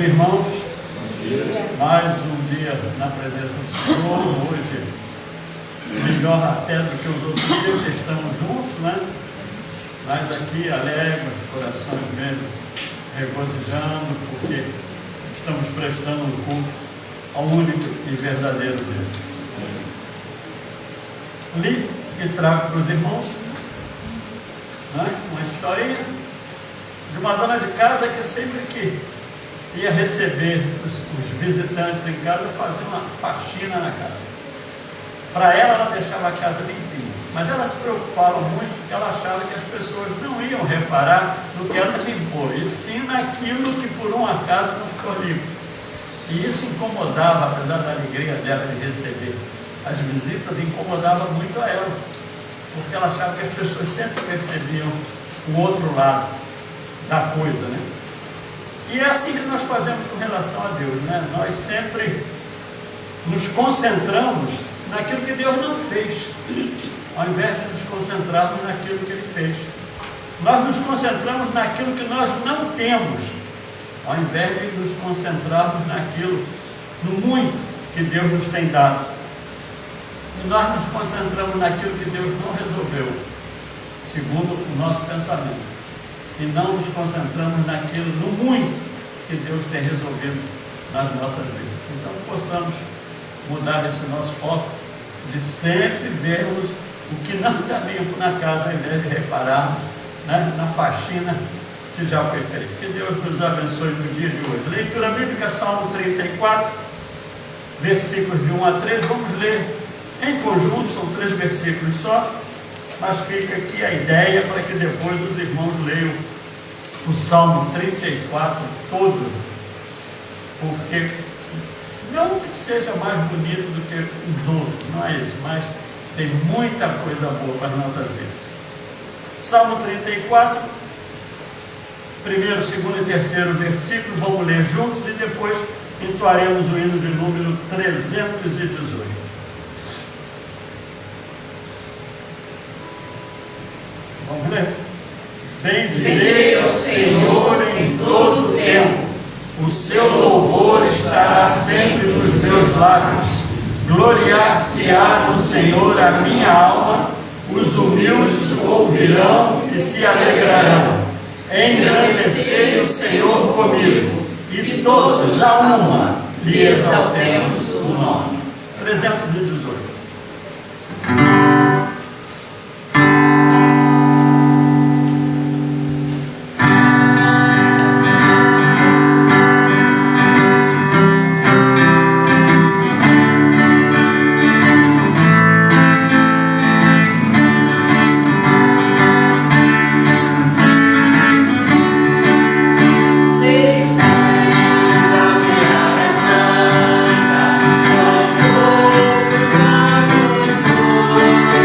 irmãos. Mais um dia na presença do Senhor. Hoje, melhor até do que os outros dias que estamos juntos, né? Mas aqui alegres, corações mesmo regozijando, porque estamos prestando um culto ao único e verdadeiro Deus. Li e trago para os irmãos, né, uma historinha de uma dona de casa que sempre que ia receber os visitantes em casa, fazia uma faxina na casa. Para ela deixava a casa limpinha, mas ela se preocupava muito porque ela achava que as pessoas não iam reparar no que ela limpou, e sim naquilo que por um acaso não ficou limpo. E isso incomodava, apesar da alegria dela de receber as visitas, incomodava muito a ela, porque ela achava que as pessoas sempre percebiam o outro lado da coisa, né? E é assim que nós fazemos com relação a Deus, né? Nós sempre nos concentramos naquilo que Deus não fez, ao invés de nos concentrarmos naquilo que Ele fez. Nós nos concentramos naquilo que nós não temos, ao invés de nos concentrarmos naquilo, no muito que Deus nos tem dado. E nós nos concentramos naquilo que Deus não resolveu, segundo o nosso pensamento, e não nos concentramos naquilo, no muito que Deus tem resolvido nas nossas vidas. Então possamos mudar esse nosso foco de sempre vermos o que não está limpo na casa, ao invés de repararmos, né, na faxina que já foi feita. Que Deus nos abençoe no dia de hoje. Leitura bíblica, Salmo 34, versículos de 1 a 3. Vamos ler em conjunto, são 3 versículos só, mas fica aqui a ideia para que depois os irmãos leiam o Salmo 34 todo, porque não que seja mais bonito do que os outros, não é isso, mas tem muita coisa boa para as nossas vidas. Salmo 34, primeiro, segundo e terceiro versículo, vamos ler juntos e depois entoaremos o hino de número 318. Vamos ler? Bendirei ao Senhor em todo o tempo, o seu louvor estará sempre nos meus lábios. Gloriar-se-á no Senhor a minha alma, os humildes o ouvirão e se alegrarão. Engrandecei o Senhor comigo, e todos a uma lhe exaltemos o nome. 318. Santa,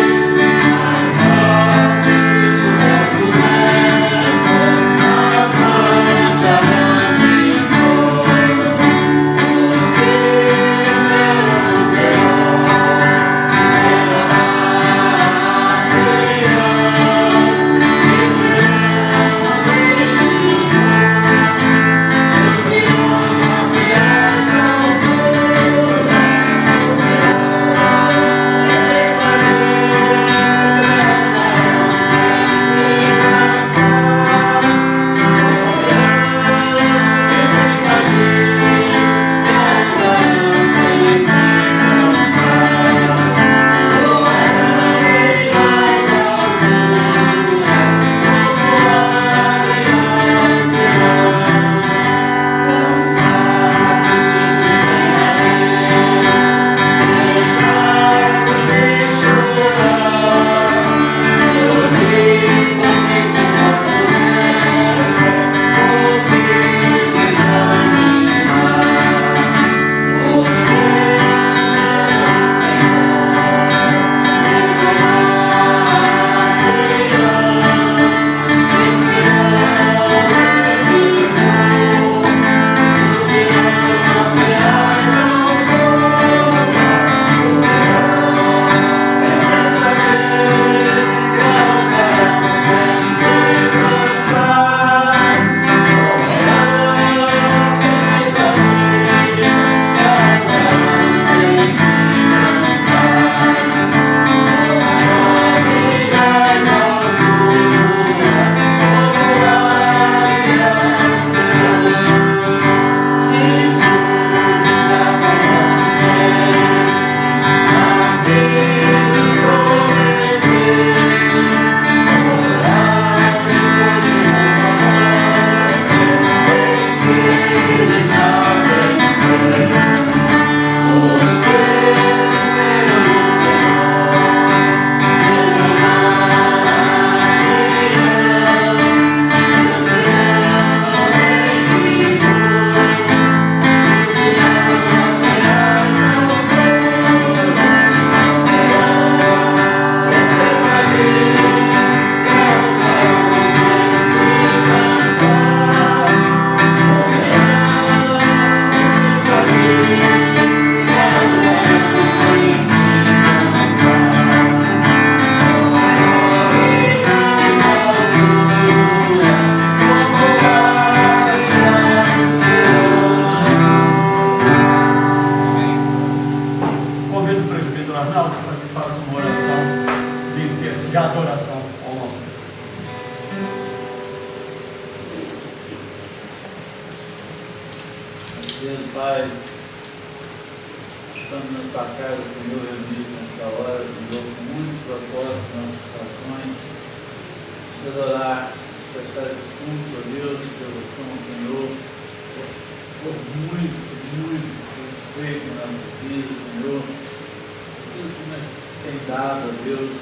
agradecendo, Pai. Estamos na tua casa, Senhor, reunidos nesta hora, Senhor, com muito propósito em nossos corações, te adorar, te prestar esse culto a Deus, de devoção ao Senhor, por muito que temos feito na nossa vida, Senhor, tudo que nos tem dado a Deus,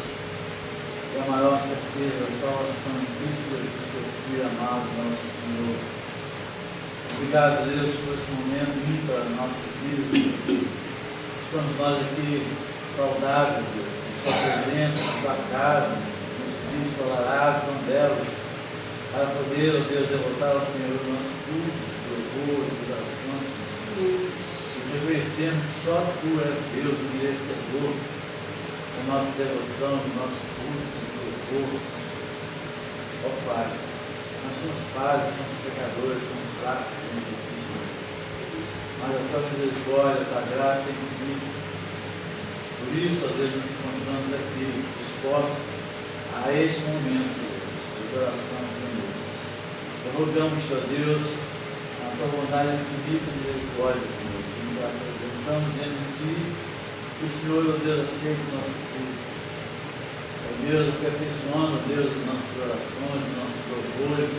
e a maior certeza, a salvação em Cristo Jesus, teu Filho amado, nosso Senhor. Obrigado, Deus, por esse momento ímpar na nossa vida, Senhor. Estamos nós aqui saudáveis, Deus, em sua presença, na tua casa, nesse dia ensolarado, tão belo, para poder, ó Deus, devotar ao Senhor o nosso culto, louvor, adoração, Senhor. E reconhecendo que só tu és Deus, o merecedor da nossa devoção, do nosso culto, do louvor. Ó Pai, nós somos falhos, somos pecadores, somos fracos diante de ti, Senhor. Mas a tua misericórdia, a tua graça é infinita. Por isso, às vezes, nos encontramos aqui, dispostos a este momento, Deus, de adoração, Senhor. Então, rogamos, ó Deus, a tua bondade infinita e misericórdia, Senhor, que nos apresentamos diante de ti, que o Senhor, ó Deus, aceite o nosso culto. Ó Deus, aperfeiçoando, ó Deus, as nossas orações, os nossos louvores,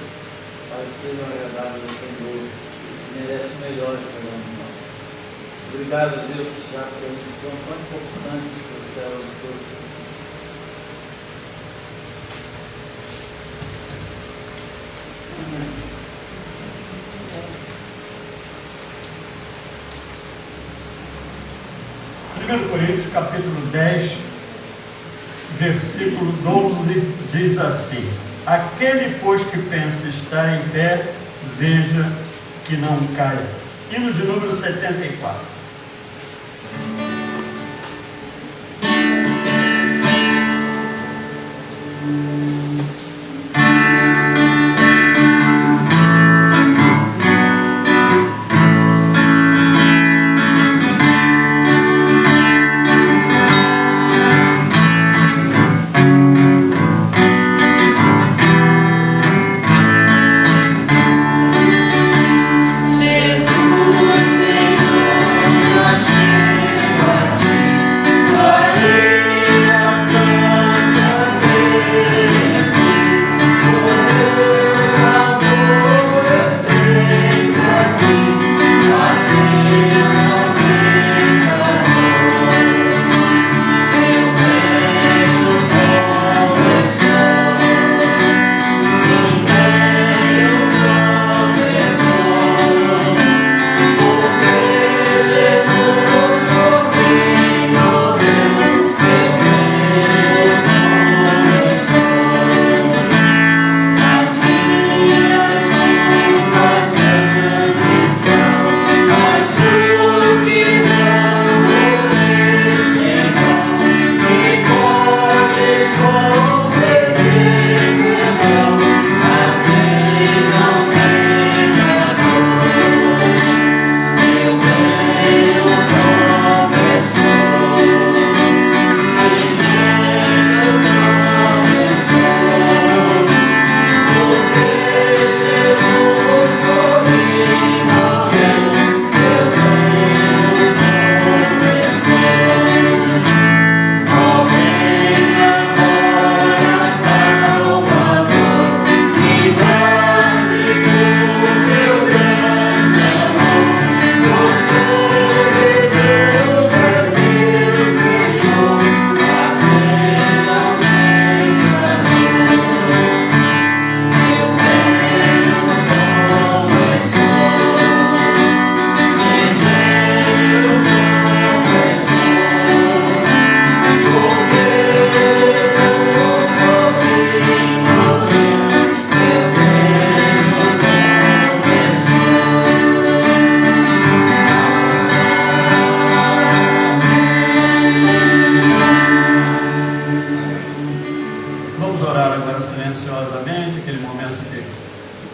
para que sejam agradáveis ao Senhor. Merece o melhor de cada um de nós. Obrigado, Deus, já pela missão tão importante que o céu nos trouxe. Primeiro Coríntios, capítulo 10, versículo 12, diz assim: aquele, pois, que pensa estar em pé, veja que não caia. Hino de número 74.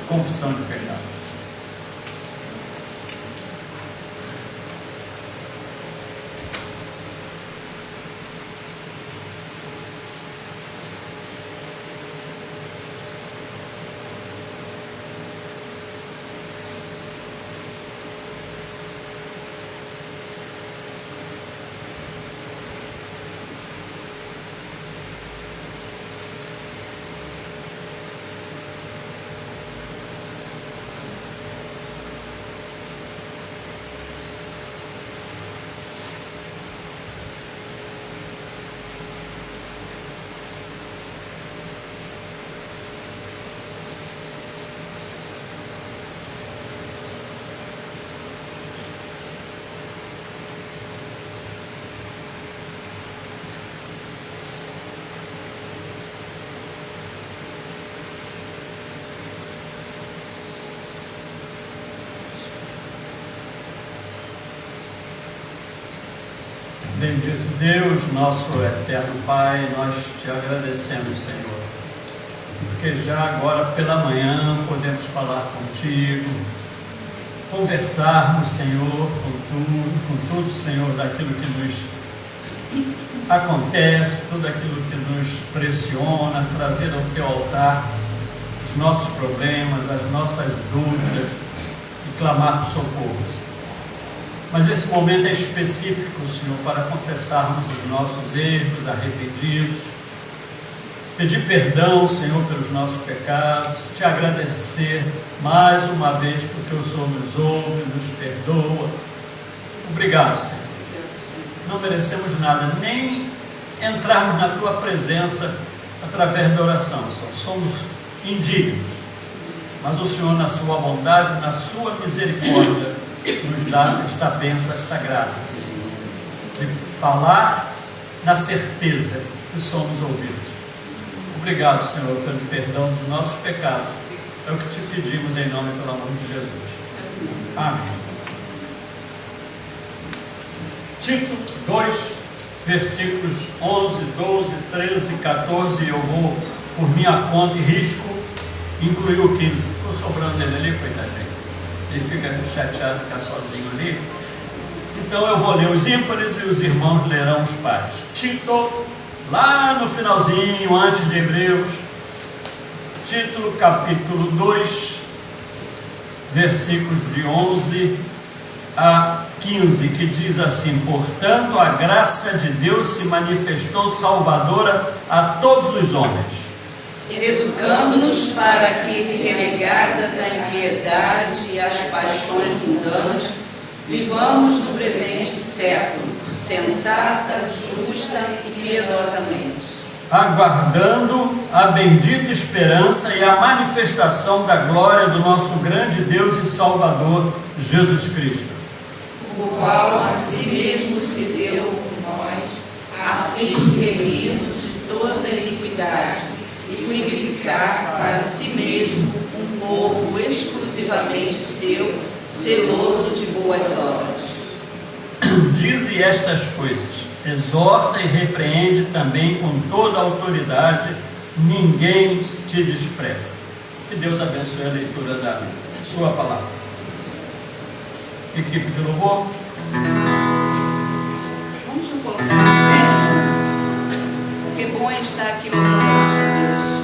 confissão de pecado. Bendito Deus, nosso eterno Pai, nós te agradecemos, Senhor, porque já agora pela manhã podemos falar contigo, conversarmos, Senhor, com tudo, Senhor, daquilo que nos acontece, tudo aquilo que nos pressiona, trazer ao teu altar os nossos problemas, as nossas dúvidas e clamar por socorro, Senhor. Mas esse momento é específico, Senhor, para confessarmos os nossos erros, arrependidos, pedir perdão, Senhor, pelos nossos pecados, te agradecer mais uma vez porque o Senhor nos ouve, nos perdoa. Obrigado, Senhor. Não merecemos nada, nem entrarmos na tua presença através da oração, Senhor. Somos indignos, mas o Senhor, na sua bondade, na sua misericórdia, nos dá esta bênção, esta graça, Senhor, de falar na certeza que somos ouvidos. Obrigado, Senhor, pelo perdão dos nossos pecados. É o que te pedimos em nome, pelo amor de Jesus. Amém. Tito 2, versículos 11, 12, 13, 14, eu vou, por minha conta e risco, incluir o 15. Ficou sobrando ele ali, coitadinho. Ele fica chateado, ficar sozinho ali. Então eu vou ler os ímpares e os irmãos lerão os pares. Tito, lá no finalzinho, antes de Hebreus, Tito capítulo 2, versículos de 11 a 15, que diz assim: portanto, a graça de Deus se manifestou salvadora a todos os homens, educando-nos para que, relegadas à impiedade e às paixões mundanas, vivamos no presente século, sensata, justa e piedosamente, aguardando a bendita esperança e a manifestação da glória do nosso grande Deus e Salvador, Jesus Cristo, o qual a si mesmo se deu por nós, a fim de remir-nos de toda iniquidade e purificar para si mesmo um povo exclusivamente seu, zeloso de boas obras. Dize estas coisas, exorta e repreende também com toda a autoridade, ninguém te despreze. Que Deus abençoe a leitura da sua palavra. Equipe de louvor. Vamos nos colocar de pé, irmãos? Porque bom é estar aqui louvando o nosso Deus.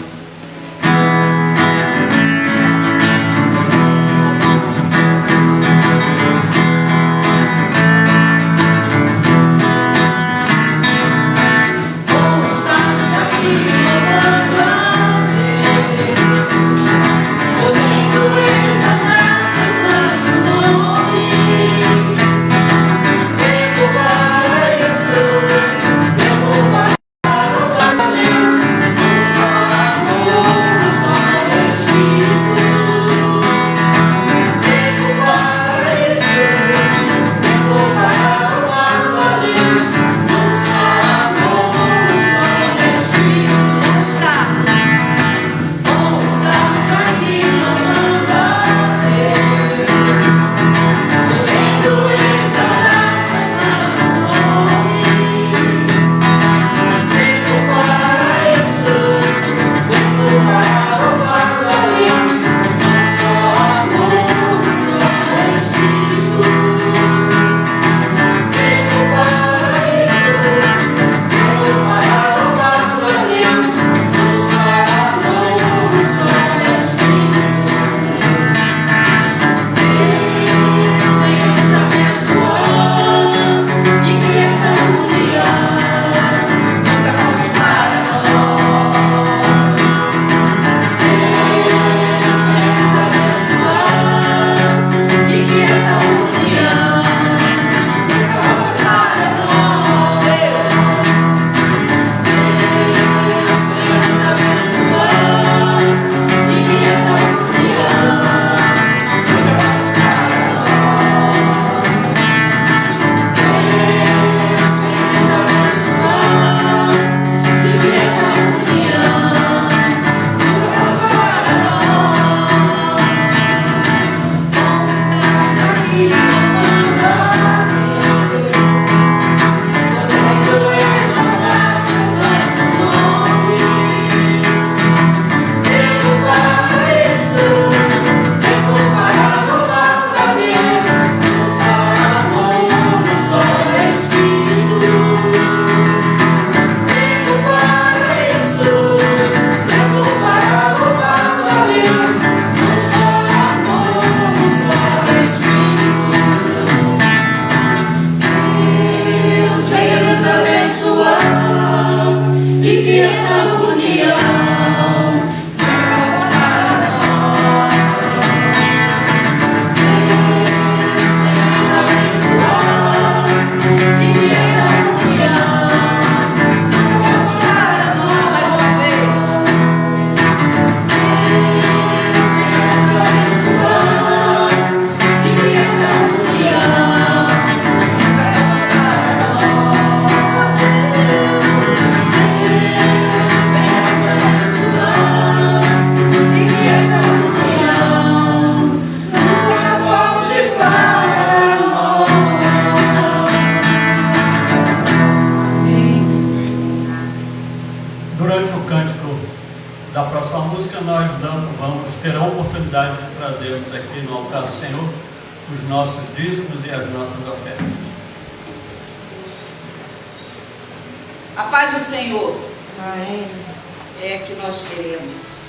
So vamos ter a oportunidade de trazermos aqui no altar do Senhor os nossos dízimos e as nossas ofertas. A paz do Senhor. Amém. É que nós queremos.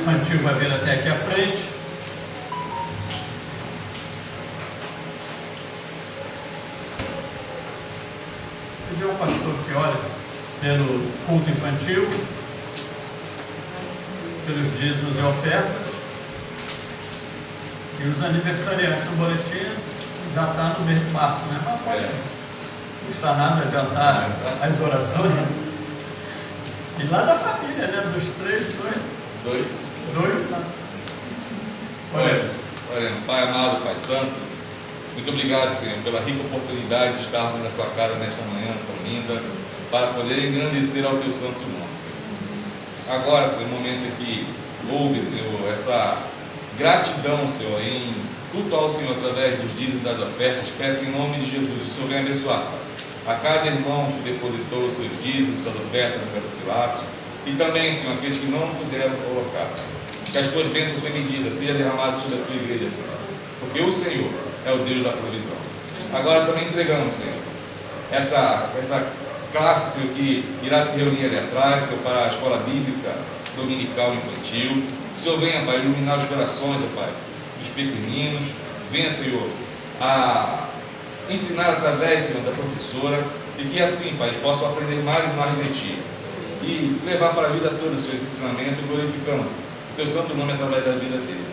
infantil vai vir até aqui à frente. Pedir ao pastor que ore pelo culto infantil, pelos dízimos e ofertas. E os aniversariantes no boletim já está no mês de março, né? Mas pode, não está nada adiantar as orações. E lá da família, né? Dos três, dois. Lá. Oremos. Pai amado, Pai Santo, muito obrigado, Senhor, pela rica oportunidade de estarmos na Tua casa nesta manhã tão linda, para poder engrandecer ao Teu santo nome, Senhor. Agora, Senhor, momento que houve, Senhor, essa gratidão, Senhor, em culto ao Senhor através dos dízimos e das ofertas, peço que em nome de Jesus o Senhor venha abençoar, Pai, a cada irmão que depositou os seus dízimos, suas ofertas no gasofilácio, e também, Senhor, aqueles que não puderam colocar, Senhor. Que as tuas bênçãos sem medida sejam derramadas sobre a tua igreja, Senhor, porque o Senhor é o Deus da provisão. Agora também entregamos, Senhor, essa classe, Senhor, que irá se reunir ali atrás, Senhor, para a escola bíblica dominical infantil. Que o Senhor venha, Pai, iluminar os corações, ó Pai, dos pequeninos. Venha, Senhor, a ensinar através, Senhor, da professora, e que assim, Pai, eles possam aprender mais e mais de Ti e levar para a vida toda, Senhor, esse ensinamento, glorificando o Teu santo nome através da vida deles.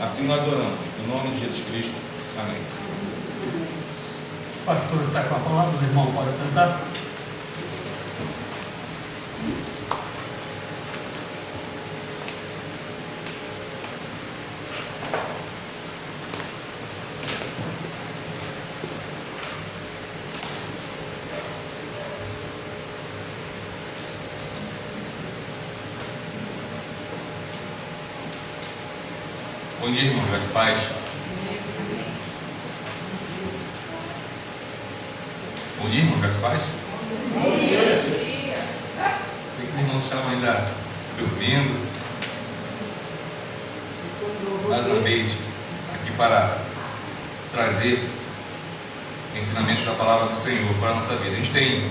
Assim nós oramos, em nome de Jesus Cristo. Amém. O pastor está com a palavra, os irmãos podem sentar. Bom dia, irmão. Graças a paz. Bom dia, irmão. Graças a paz. Bom dia. Sei que os irmãos estavam ainda dormindo. Mais uma vez, aqui para trazer ensinamentos da palavra do Senhor para a nossa vida. A gente tem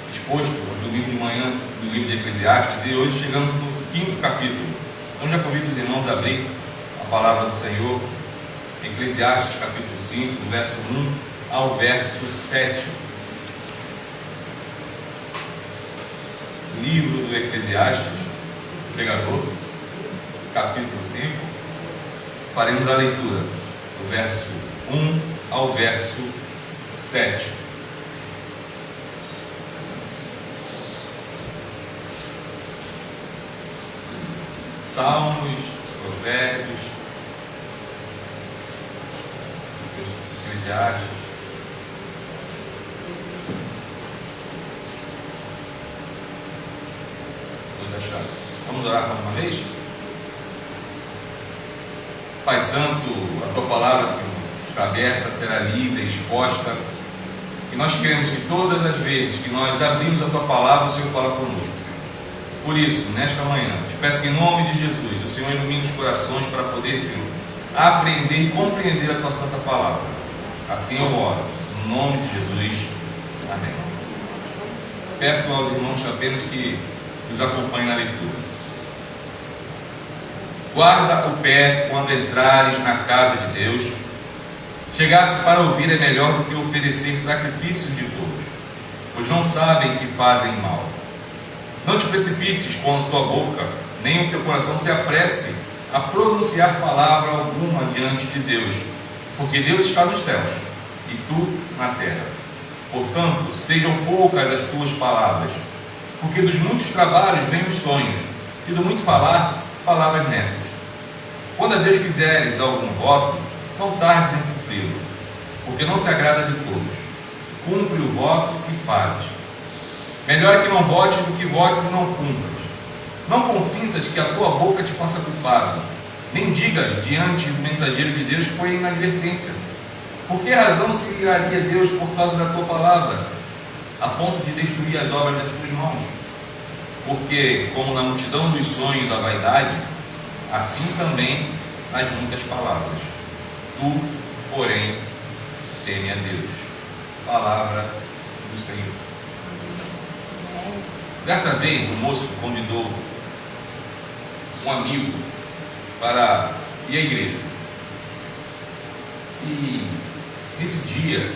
exposto hoje o domingo de manhã do livro de Eclesiastes e hoje chegamos no 5º capítulo. Então já convido os irmãos a abrir a palavra do Senhor, Eclesiastes capítulo 5, do verso 1 ao verso 7. Livro do Eclesiastes, pregador, capítulo 5. Faremos a leitura do verso 1 ao verso 7. Salmos, Provérbios, Eclesiastes. Todos acharam? Vamos orar mais uma vez? Pai Santo, a Tua palavra, Senhor, está aberta, será lida, exposta. E nós queremos que todas as vezes que nós abrimos a Tua palavra, o Senhor fala conosco, Senhor. Por isso, nesta manhã, te peço que em nome de Jesus, o Senhor ilumine os corações para poder, Senhor, aprender e compreender a Tua santa palavra. Assim eu oro, no nome de Jesus. Amém. Peço aos irmãos apenas que nos acompanhem na leitura. Guarda o pé quando entrares na casa de Deus. Chegar-se para ouvir é melhor do que oferecer sacrifícios de todos, pois não sabem que fazem mal. Não te precipites com a tua boca, nem o teu coração se apresse a pronunciar palavra alguma diante de Deus, porque Deus está nos céus e tu na terra. Portanto, sejam poucas as tuas palavras, porque dos muitos trabalhos vêm os sonhos, e do muito falar, palavras necias. Quando a Deus fizeres algum voto, não tardes em cumpri-lo, porque não se agrada de todos. Cumpre o voto que fazes. Melhor é que não votes do que votes e não cumpras. Não consintas que a tua boca te faça culpado, nem digas diante do mensageiro de Deus que foi inadvertência. Por que razão se iraria Deus por causa da tua palavra, a ponto de destruir as obras das tuas mãos? Porque, como na multidão dos sonhos da vaidade, assim também nas muitas palavras. Tu, porém, teme a Deus. Palavra do Senhor. Certa vez, um moço convidou um amigo para ir à igreja. E nesse dia,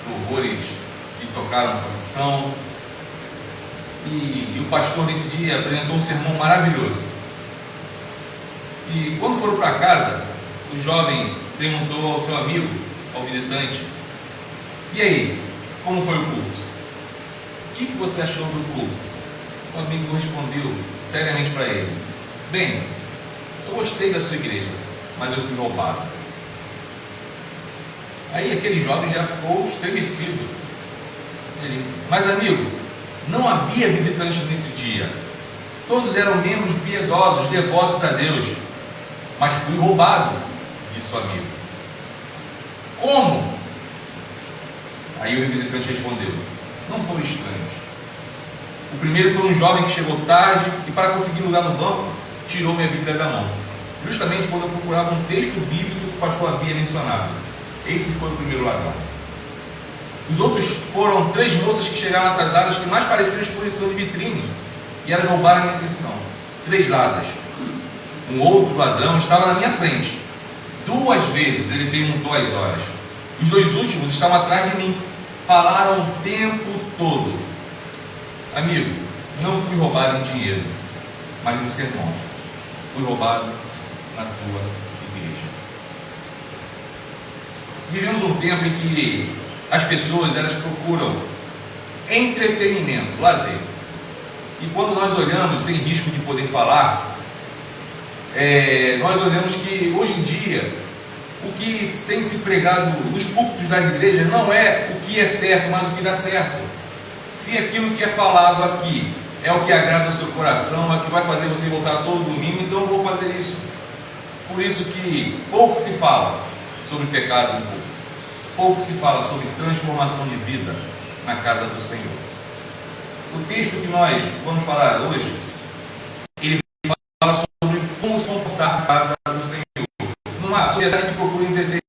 louvores que tocaram canção, e o pastor nesse dia apresentou um sermão maravilhoso. E quando foram para casa, o jovem perguntou ao seu amigo, ao visitante: e aí, como foi o culto? O que você achou do culto? O amigo respondeu seriamente para ele: bem, eu gostei da sua igreja, mas eu fui roubado. Aí aquele jovem já ficou estremecido. Ele: mas amigo, não havia visitantes nesse dia. Todos eram membros piedosos, devotos a Deus. Mas fui roubado, disse o amigo. Como? Aí o visitante respondeu: não foram estranhos. O primeiro foi um jovem que chegou tarde e, para conseguir lugar no banco, tirou minha Bíblia da mão, justamente quando eu procurava um texto bíblico que o pastor havia mencionado. Esse foi o primeiro ladrão. Os outros foram 3 moças que chegaram atrasadas, que mais pareciam exposição de vitrine, e elas roubaram a minha atenção. 3 ladras. Um outro ladrão estava na minha frente. 2 vezes ele perguntou as horas. Os 2 últimos estavam atrás de mim. Falaram o tempo todo. Amigo, não fui roubado em dinheiro, mas no sermão. Fui roubado na tua igreja. Vivemos um tempo em que as pessoas, elas procuram entretenimento, lazer. E quando nós olhamos, sem risco de poder falar, nós olhamos que hoje em dia o que tem se pregado nos púlpitos das igrejas não é o que é certo, mas o que dá certo. Se aquilo que é falado aqui é o que agrada o seu coração, é o que vai fazer você voltar todo domingo, então eu vou fazer isso. Por isso que pouco se fala sobre pecado no culto, pouco se fala sobre transformação de vida na casa do Senhor. O texto que nós vamos falar hoje, ele fala sobre como se comportar na casa do Senhor. Numa sociedade que procura entretenimento,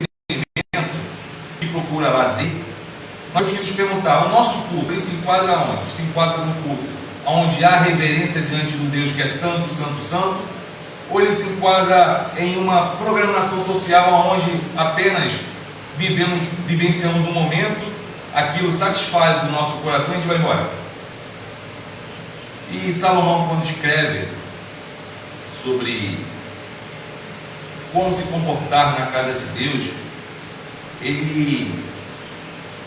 que procura lazer, nós temos que perguntar, o nosso culto, ele se enquadra onde? Se enquadra no culto onde há reverência diante do Deus que é santo, santo, santo, ou ele se enquadra em uma programação social onde apenas vivenciamos um momento, aquilo satisfaz o nosso coração e a gente vai embora. E Salomão, quando escreve sobre como se comportar na casa de Deus, ele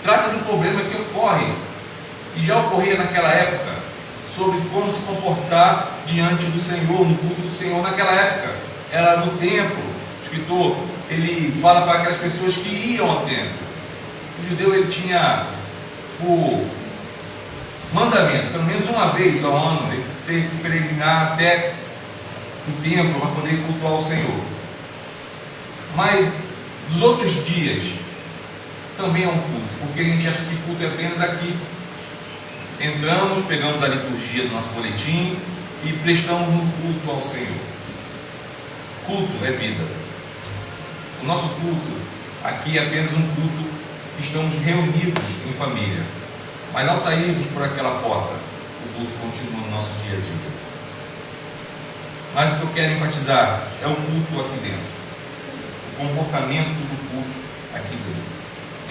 trata de um problema que ocorre e já ocorria naquela época, sobre como se comportar diante do Senhor, no culto do Senhor naquela época. Era no templo. O escritor, ele fala para aquelas pessoas que iam ao templo. O judeu, ele tinha o mandamento, pelo menos uma vez ao ano, ele tem que peregrinar até o templo para poder cultuar o Senhor. Mas dos outros dias também é um culto, porque a gente acha que culto é apenas aqui. Entramos, pegamos a liturgia do nosso boletim e prestamos um culto ao Senhor. Culto é vida. O nosso culto aqui é apenas um culto que estamos reunidos em família. Mas ao sairmos por aquela porta, o culto continua no nosso dia a dia. Mas o que eu quero enfatizar é o culto aqui dentro. O comportamento do culto aqui dentro.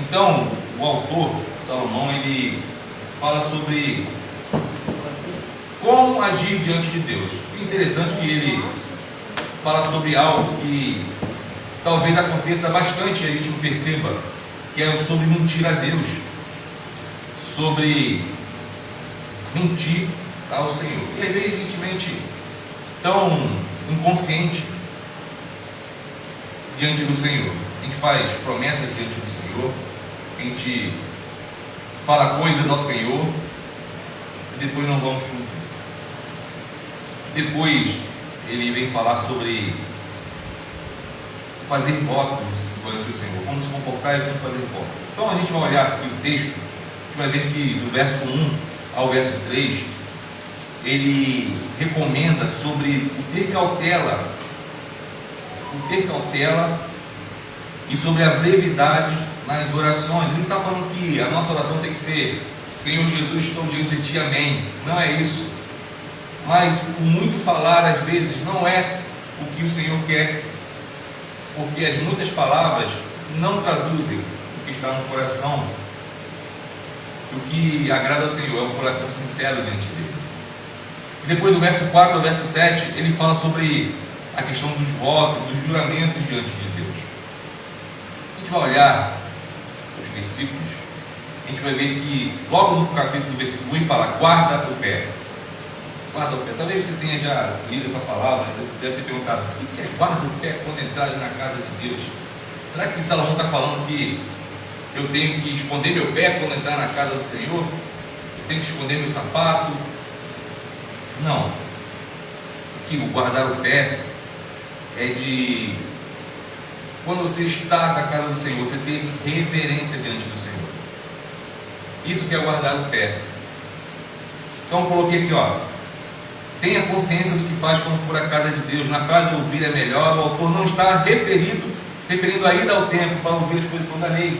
Então, o autor, Salomão, ele fala sobre como agir diante de Deus. É interessante que ele fala sobre algo que talvez aconteça bastante e a gente não perceba, que é sobre mentir a Deus, sobre mentir ao Senhor. E às vezes a gente mente tão inconsciente diante do Senhor. A gente faz promessas diante do Senhor, a gente fala coisas ao Senhor e depois não vamos cumprir. Depois ele vem falar sobre fazer votos durante o Senhor, como se comportar e como fazer votos. Então a gente vai olhar aqui o texto, a gente vai ver que do verso 1 ao verso 3 ele recomenda sobre o ter cautela e sobre a brevidade nas orações. Ele está falando que a nossa oração tem que ser: Senhor Jesus, estou diante de Ti, amém. Não é isso. Mas o muito falar às vezes não é o que o Senhor quer, porque as muitas palavras não traduzem o que está no coração. O que agrada ao Senhor é um coração sincero diante dele. E depois do verso 4 ao verso 7 ele fala sobre a questão dos votos, dos juramentos diante de Deus. A gente vai olhar os versículos, a gente vai ver que logo no capítulo do versículo 1 fala: guarda o pé. Guarda o pé. Talvez você tenha já lido essa palavra, deve ter perguntado: o que é guarda o pé quando entrar na casa de Deus? Será que Salomão está falando que eu tenho que esconder meu pé quando entrar na casa do Senhor? Eu tenho que esconder meu sapato? Não. Que o guardar o pé é de quando você está na casa do Senhor, você ter reverência diante do Senhor. Isso que é guardar o pé. Então coloquei aqui, tenha consciência do que faz quando for a casa de Deus. Na frase ouvir é melhor, o autor não está referindo a ida ao templo para ouvir a exposição da lei,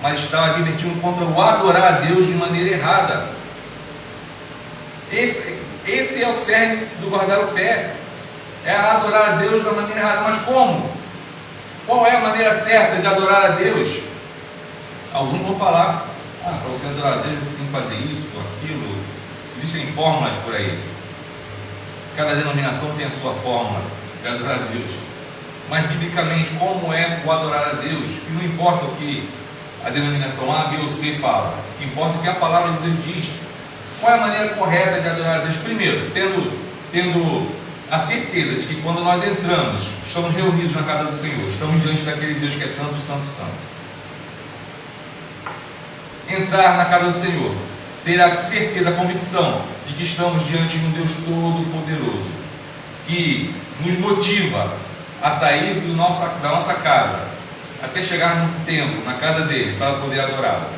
mas está advertindo contra o adorar a Deus de maneira errada. Esse é o cerne do guardar o pé, é adorar a Deus da maneira errada. Mas como? Qual é a maneira certa de adorar a Deus? Alguns vão falar: para você adorar a Deus você tem que fazer isso, aquilo. Existem fórmulas por aí, cada denominação tem a sua fórmula de adorar a Deus. Mas biblicamente, como é o adorar a Deus? E não importa o que a denominação A, B ou C fala, o que importa é o que a palavra de Deus diz. Qual é a maneira correta de adorar a Deus? Primeiro, tendo a certeza de que quando nós entramos, estamos reunidos na casa do Senhor, estamos diante daquele Deus que é santo, santo, santo. Entrar na casa do Senhor ter a certeza, a convicção de que estamos diante de um Deus Todo-Poderoso, que nos motiva a sair da nossa casa, até chegar no templo, na casa dele, para poder adorá-lo.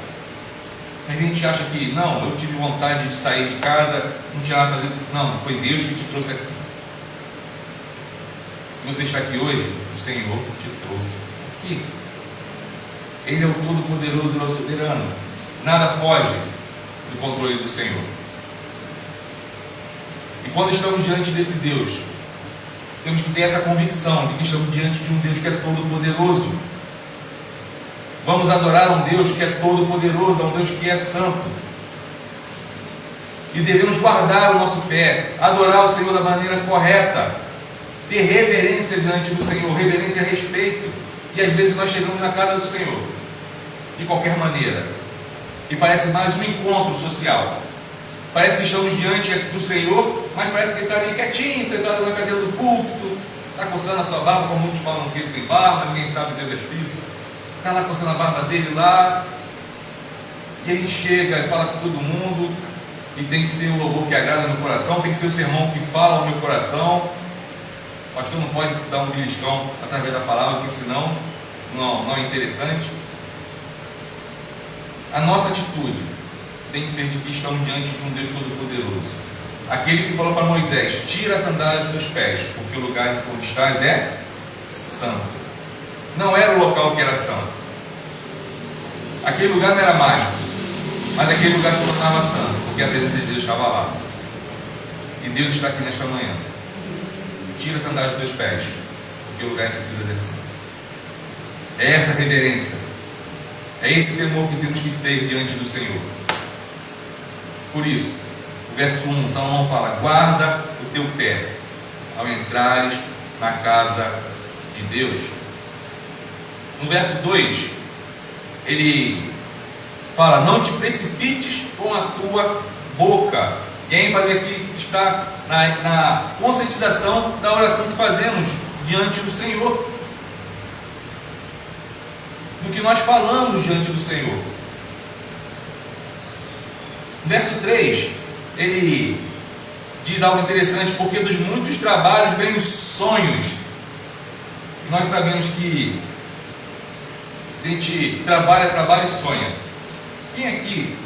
A gente acha que, não, eu tive vontade de sair de casa, não tinha nada a fazer. Não, foi Deus que te trouxe aqui. Se você está aqui hoje, o Senhor te trouxe aqui. Ele é o Todo-Poderoso, Ele é o Soberano. Nada foge do controle do Senhor. E quando estamos diante desse Deus, temos que ter essa convicção de que estamos diante de um Deus que é todo-poderoso. Vamos adorar um Deus que é todo-poderoso, um Deus que é santo. E devemos guardar o nosso pé, adorar o Senhor da maneira correta, ter reverência diante do Senhor, reverência e respeito. E às vezes nós chegamos na casa do Senhor de qualquer maneira, e parece mais um encontro social. Parece que estamos diante do Senhor, mas parece que Ele está ali quietinho, sentado na cadeira do púlpito, está coçando a sua barba, como muitos falam que Ele tem barba, ninguém sabe Deus das pistas. Está lá coçando a barba dele lá, e a gente chega e fala com todo mundo, e tem que ser o louvor que agrada no coração, tem que ser o sermão que fala ao meu coração. O pastor não pode dar um beliscão através da palavra, porque senão não é interessante. A nossa atitude tem que ser de que estamos diante de um Deus Todo-Poderoso, aquele que falou para Moisés: tira as sandálias dos pés, porque o lugar onde estás é santo. Não era o local que era santo, aquele lugar não era mágico, mas aquele lugar se tornava santo, porque a presença de Deus estava lá. E Deus está aqui nesta manhã. Tira as sandálias dos teus pés, porque o lugar em que Deus é santo. É essa reverência, é esse temor que temos que ter diante do Senhor. Por isso, o verso 1, Salomão fala: guarda o teu pé ao entrares na casa de Deus. No verso 2, ele fala: não te precipites com a tua boca. E a ênfase aqui está na conscientização da oração que fazemos diante do Senhor, do que nós falamos diante do Senhor. No verso 3, ele diz algo interessante: porque dos muitos trabalhos vêm os sonhos. Nós sabemos que a gente trabalha e sonha. Quem aqui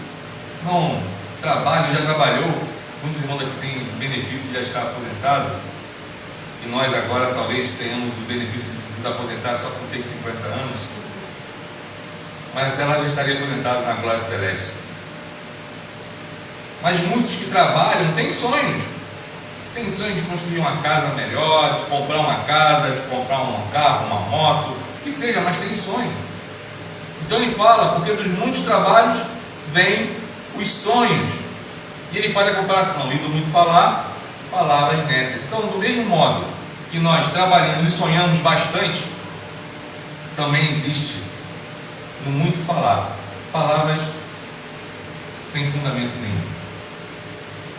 não trabalha, já trabalhou? Muitos irmãos aqui têm o benefício de já estar aposentado, e nós agora talvez tenhamos o benefício de nos aposentar só com 150 anos, mas até lá eu estaria aposentado na glória celeste. Mas muitos que trabalham têm sonhos. Tem sonho de construir uma casa melhor, de comprar uma casa, de comprar um carro, uma moto, que seja, mas tem sonho. Então ele fala: porque dos muitos trabalhos vêm os sonhos. E ele faz a comparação: e do muito falar, palavras nécias. Então, do mesmo modo que nós trabalhamos e sonhamos bastante, também existe no muito falar palavras sem fundamento nenhum.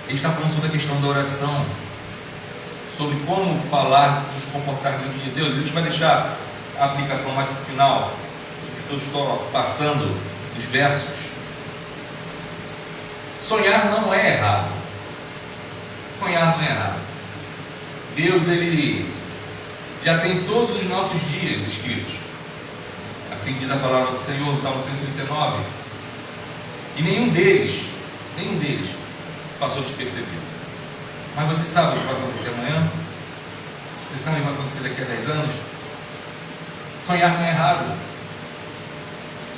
Ele está falando sobre a questão da oração, sobre como falar, nos comportar diante de Deus. A gente vai deixar a aplicação mais para o final. Estou só passando os versos. Sonhar não é errado. Sonhar não é errado. Deus, Ele já tem todos os nossos dias escritos. Assim diz a palavra do Senhor no Salmo 139. E nenhum deles passou despercebido. Mas você sabe o que vai acontecer amanhã? Você sabe o que vai acontecer daqui a 10 anos? Sonhar não é errado.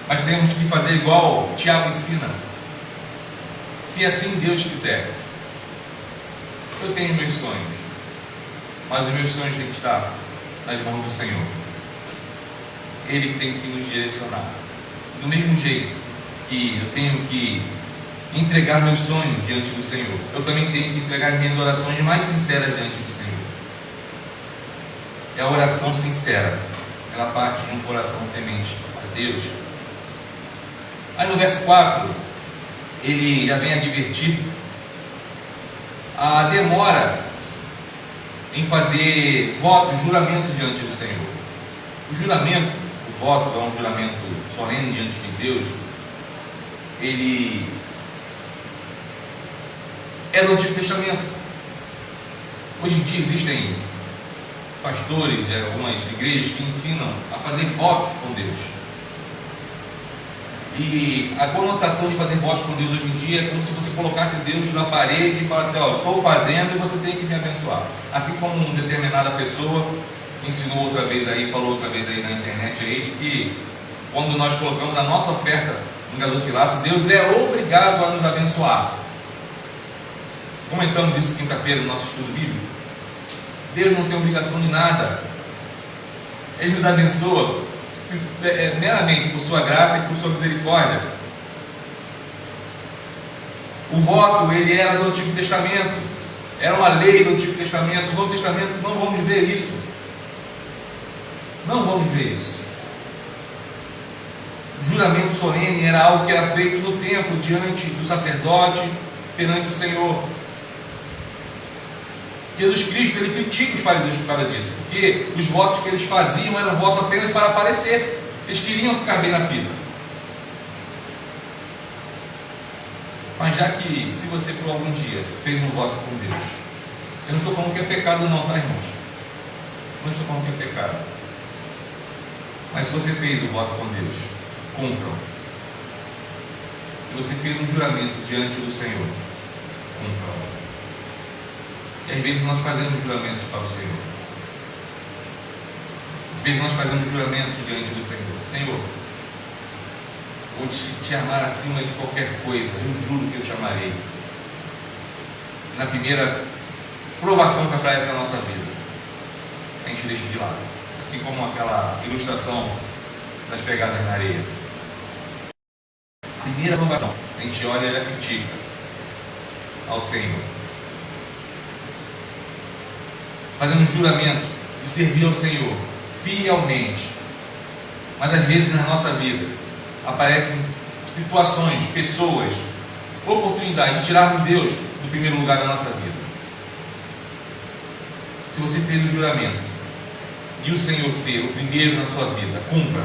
Mas temos que fazer igual Tiago ensina: se assim Deus quiser. Eu tenho meus sonhos, mas os meus sonhos têm que estar nas mãos do Senhor. Ele tem que nos direcionar. Do mesmo jeito que eu tenho que entregar meus sonhos diante do Senhor, eu também tenho que entregar minhas orações mais sinceras diante do Senhor. É a oração sincera, ela parte de um coração temente a Deus. Aí no verso 4, ele já vem advertir a demora em fazer voto, juramento diante do Senhor. O juramento, o voto é um juramento solene diante de Deus. Ele é do Antigo Testamento. Hoje em dia existem pastores de algumas igrejas que ensinam a fazer votos com Deus. E a conotação de fazer votos com Deus hoje em dia é como se você colocasse Deus na parede e falasse: ó, estou fazendo e você tem que me abençoar. Assim como uma determinada pessoa ensinou outra vez aí, falou outra vez aí na internet aí, de que quando nós colocamos a nossa oferta no gasofilaço, Deus é obrigado a nos abençoar. Comentamos isso quinta-feira no nosso estudo bíblico. Deus não tem obrigação de nada. Ele nos abençoa meramente por sua graça e por sua misericórdia. O voto, ele era do Antigo Testamento, era uma lei do Antigo Testamento. No Novo Testamento não vamos ver isso. Não vamos ver isso. O juramento solene era algo que era feito no templo, diante do sacerdote, perante o Senhor. Jesus Cristo, ele critica os fariseus por causa disso, porque os votos que eles faziam eram votos apenas para aparecer. Eles queriam ficar bem na fila. Mas já que, se você por algum dia fez um voto com Deus, eu não estou falando que é pecado não, tá, irmãos? Não estou falando que é pecado. Mas se você fez o voto com Deus, cumpra-o. Se você fez um juramento diante do Senhor, cumpra-o. E às vezes nós fazemos juramentos para o Senhor. Às vezes nós fazemos juramentos diante do Senhor. Senhor, vou te amar acima de qualquer coisa. Eu juro que eu te amarei. E na primeira provação que aparece na nossa vida, a gente deixa de lado. Assim como aquela ilustração das pegadas na areia. Primeira provação, a gente olha e critica ao Senhor. Fazemos juramento de servir ao Senhor fielmente, mas às vezes na nossa vida aparecem situações, pessoas, oportunidades de tirarmos Deus do primeiro lugar da nossa vida. Se você fez o juramento de o Senhor ser o primeiro na sua vida, cumpra.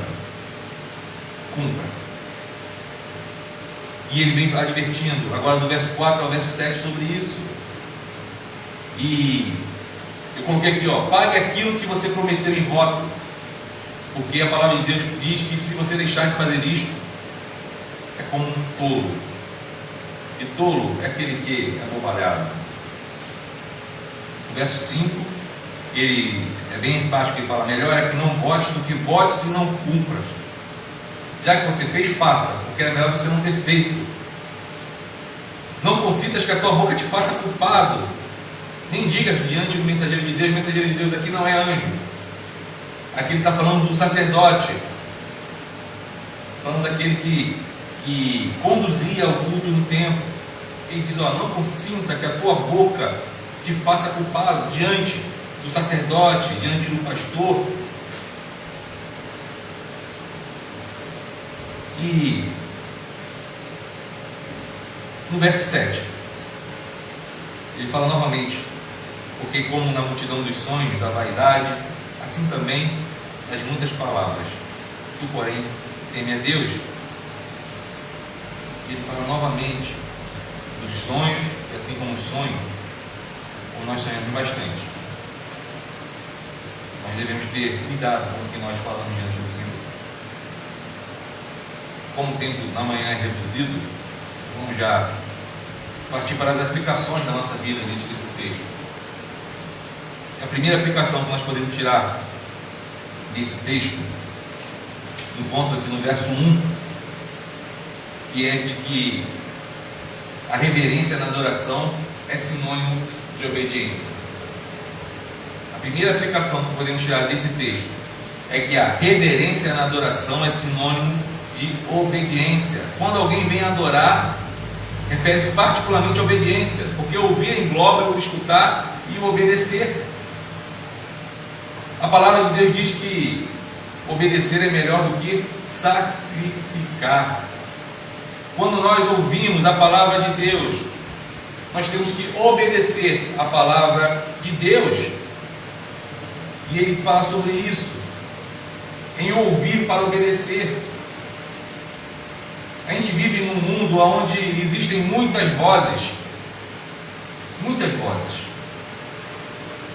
E ele vem advertindo agora do verso 4 ao verso 7 sobre isso. E eu coloquei aqui, ó, pague aquilo que você prometeu em voto, porque a palavra de Deus diz que se você deixar de fazer isto, é como um tolo. E tolo é aquele que é abobalhado. No verso 5, ele é bem enfático, que ele fala: melhor é que não votes do que votes e não cumpras. Já que você fez, faça, porque é melhor você não ter feito. Não consintas que a tua boca te faça culpado. Nem digas diante do mensageiro de Deus. O mensageiro de Deus aqui não é anjo. Aqui ele está falando do sacerdote, falando daquele que conduzia o culto no templo. Ele diz: ó, não consinta que a tua boca te faça culpado diante do sacerdote, diante do pastor. E no verso 7 ele fala novamente: porque como na multidão dos sonhos a vaidade, assim também nas muitas palavras. Tu, porém, teme a Deus. Ele fala novamente dos sonhos, e assim como os sonhos, como nós sonhamos bastante, nós devemos ter cuidado com o que nós falamos diante do Senhor. Como o tempo na manhã é reduzido, vamos já partir para as aplicações da nossa vida diante desse texto. A primeira aplicação que nós podemos tirar desse texto encontra-se no verso 1, que é de que a reverência na adoração é sinônimo de obediência. A primeira aplicação que podemos tirar desse texto é que a reverência na adoração é sinônimo de obediência. Quando alguém vem adorar, refere-se particularmente à obediência, porque ouvir engloba o escutar e o obedecer. A palavra de Deus diz que obedecer é melhor do que sacrificar. Quando nós ouvimos a palavra de Deus, nós temos que obedecer a palavra de Deus. E ele fala sobre isso, em ouvir para obedecer. A gente vive num mundo onde existem muitas vozes,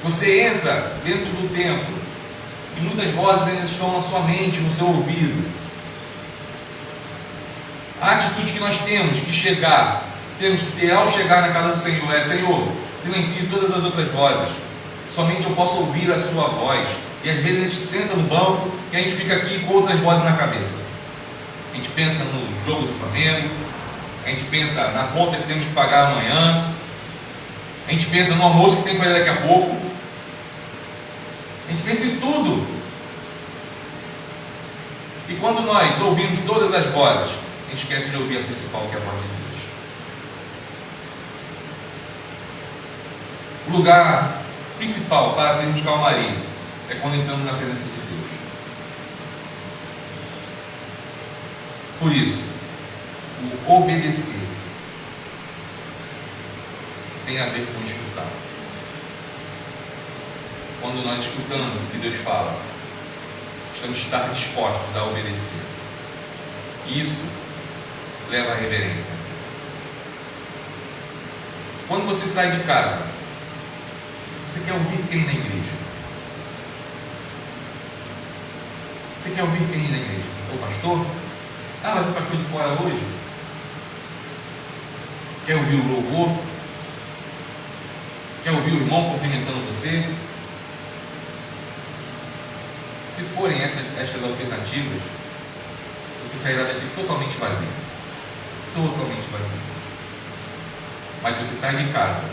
Você entra dentro do templo e muitas vozes ainda estão na sua mente, no seu ouvido. A atitude que nós temos que ter ao chegar na casa do Senhor é: Senhor, silencie todas as outras vozes, somente eu posso ouvir a sua voz. E às vezes a gente senta no banco e a gente fica aqui com outras vozes na cabeça. A gente pensa no jogo do Flamengo, a gente pensa na conta que temos que pagar amanhã, a gente pensa no almoço que tem que fazer daqui a pouco, a gente pensa em tudo. E quando nós ouvimos todas as vozes, a gente esquece de ouvir a principal, que é a voz de Deus. O lugar principal para termos calmaria é quando entramos na presença de Deus. Por isso, o obedecer tem a ver com escutar. Quando nós escutamos o que Deus fala, estamos estar dispostos a obedecer. Isso leva à reverência. Quando você sai de casa, você quer ouvir quem na igreja? Você quer ouvir quem na igreja? O pastor? Ah, vai vir o pastor de fora hoje? Quer ouvir o louvor? Quer ouvir o irmão cumprimentando você? Se forem essas alternativas, você sairá daqui totalmente vazio. Totalmente vazio. Mas você sai de casa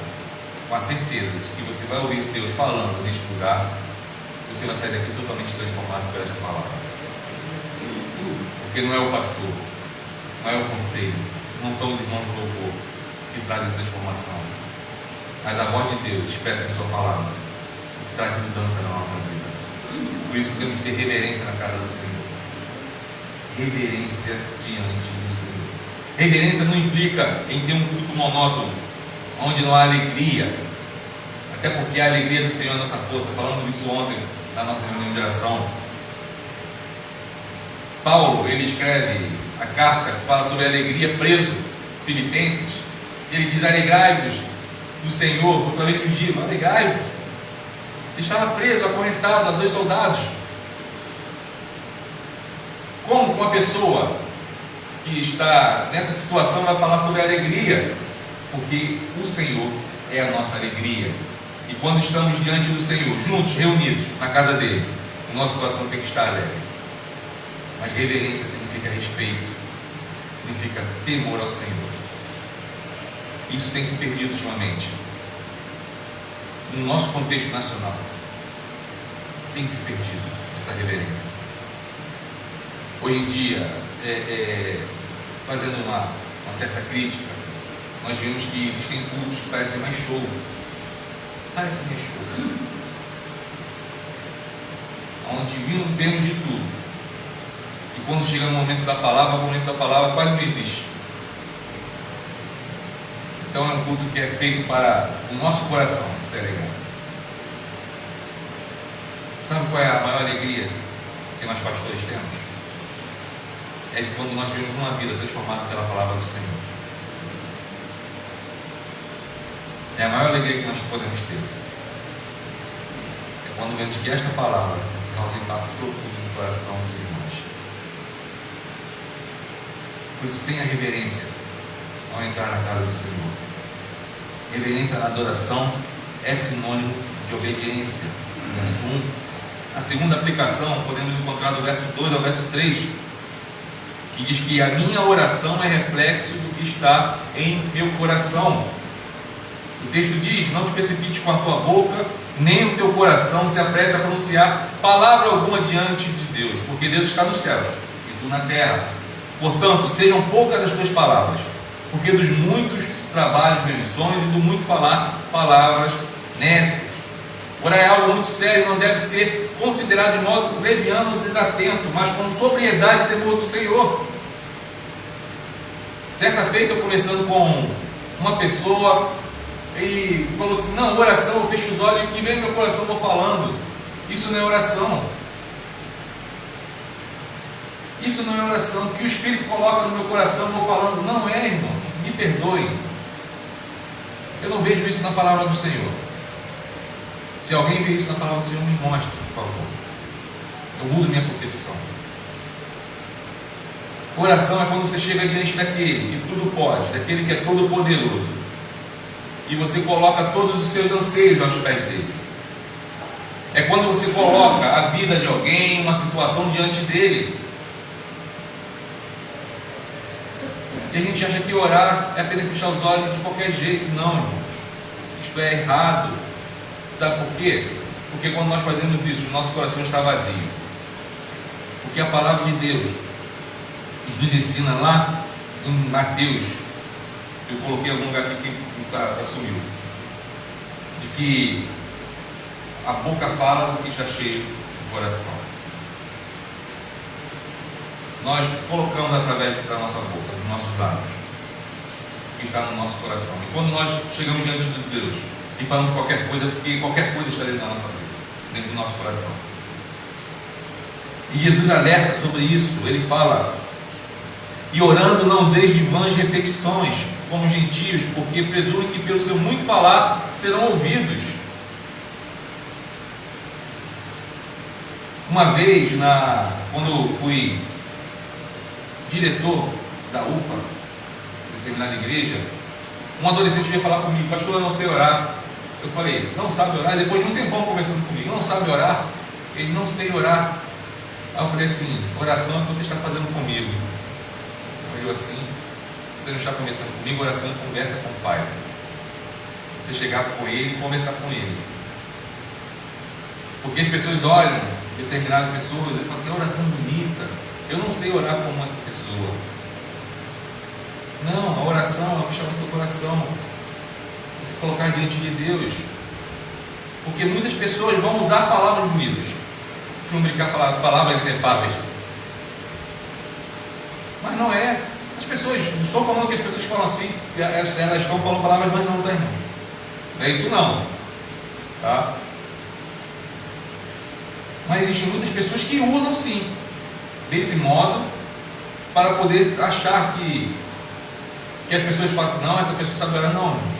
com a certeza de que você vai ouvir Deus falando neste lugar, você vai sair daqui totalmente transformado por essa palavra. Porque não é o pastor, não é o conselho, não são os irmãos do louvor que trazem transformação, mas a voz de Deus expressa em sua palavra e traz mudança na nossa vida. Por isso que temos que ter reverência na casa do Senhor. Reverência diante do Senhor. Reverência não implica em ter um culto monótono, onde não há alegria, até porque a alegria do Senhor é a nossa força. Falamos isso ontem na nossa reunião de oração. Paulo, ele escreve a carta que fala sobre a alegria preso, Filipenses. Ele diz: alegrai-vos do Senhor. Outra vez vos digo, alegrai-vos. Ele estava preso, acorrentado a 2 soldados. Como uma pessoa que está nessa situação vai falar sobre alegria? Porque o Senhor é a nossa alegria. E quando estamos diante do Senhor, juntos, reunidos na casa dele, o nosso coração tem que estar alegre. Mas reverência significa respeito, significa temor ao Senhor. Isso tem se perdido ultimamente. No nosso contexto nacional, tem se perdido essa reverência. Hoje em dia, fazendo uma certa crítica, nós vemos que existem cultos que parecem mais show. Parecem mais show. Onde vemos de tudo. E quando chega o momento da palavra quase não existe. Então é um culto que é feito para o nosso coração ser alegrado. Sabe qual é a maior alegria que nós pastores temos? É de quando nós vemos uma vida transformada pela palavra do Senhor. É a maior alegria que nós podemos ter. É quando vemos que esta palavra causa impacto profundo no coração dos irmãos. Por isso tenha reverência ao entrar na casa do Senhor. Reverência na adoração é sinônimo de obediência. Verso 1. A segunda aplicação podemos encontrar do verso 2 ao verso 3, que diz que a minha oração é reflexo do que está em meu coração. O texto diz: não te precipites com a tua boca, nem o teu coração se apresse a pronunciar palavra alguma diante de Deus, porque Deus está nos céus e tu na terra. Portanto, sejam poucas as tuas palavras, porque dos muitos trabalhos vêm sonhos e do muito falar palavras nécias. Orar é algo muito sério, não deve ser considerado de modo leviano ou desatento, mas com sobriedade e temor do Senhor. Certa feita, eu conversando com uma pessoa e falou assim: não, oração, eu fecho os olhos e o que vem no meu coração eu vou falando. Isso não é oração. Isso não é oração. O que o Espírito coloca no meu coração eu vou falando. Não é, irmãos, me perdoem. Eu não vejo isso na palavra do Senhor. Se alguém vê isso na palavra do Senhor, me mostre, por favor. Eu mudo minha concepção. Oração é quando você chega diante daquele que tudo pode, daquele que é todo poderoso, e você coloca todos os seus anseios aos pés dele. É quando você coloca a vida de alguém, uma situação diante dele. E a gente acha que orar é apenas fechar os olhos de qualquer jeito. Não, irmãos. Isto é errado. Sabe por quê? Porque quando nós fazemos isso, o nosso coração está vazio. Porque a palavra de Deus nos ensina lá em Mateus, eu coloquei algum lugar aqui que sumiu, de que a boca fala do que está cheio do coração. Nós colocamos através da nossa boca, dos nossos lábios, o que está no nosso coração. E quando nós chegamos diante de Deus e falamos qualquer coisa, porque qualquer coisa está dentro da nossa vida, dentro do nosso coração. E Jesus alerta sobre isso. Ele fala: e orando não useis de vãs repetições, como gentios, porque presumem que pelo seu muito falar serão ouvidos. Uma vez, quando eu fui diretor da UPA, de determinada igreja, um adolescente veio falar comigo: pastor, eu não sei orar. Eu falei: não sabe orar? Depois de um tempão conversando comigo: não sabe orar? Ele: não sei orar. Aí eu falei assim: oração é o que você está fazendo comigo. Eu assim: você não está conversando comigo, oração é conversa com o Pai. Você chegar com Ele e conversar com Ele. Porque as pessoas olham determinadas pessoas e falam assim: oração bonita, eu não sei orar como essa pessoa. Não, a oração é o que chama o seu coração, você colocar diante de Deus. Porque muitas pessoas vão usar palavras bonitas, vão brincar, falar palavras inefáveis, mas não é. As pessoas, não estou falando que as pessoas falam assim, elas estão falando palavras, mas não, tá, irmãos? Não é isso não, tá? Mas existem muitas pessoas que usam sim desse modo para poder achar que as pessoas falam assim: não, essa pessoa sabe orar. Não, irmãos.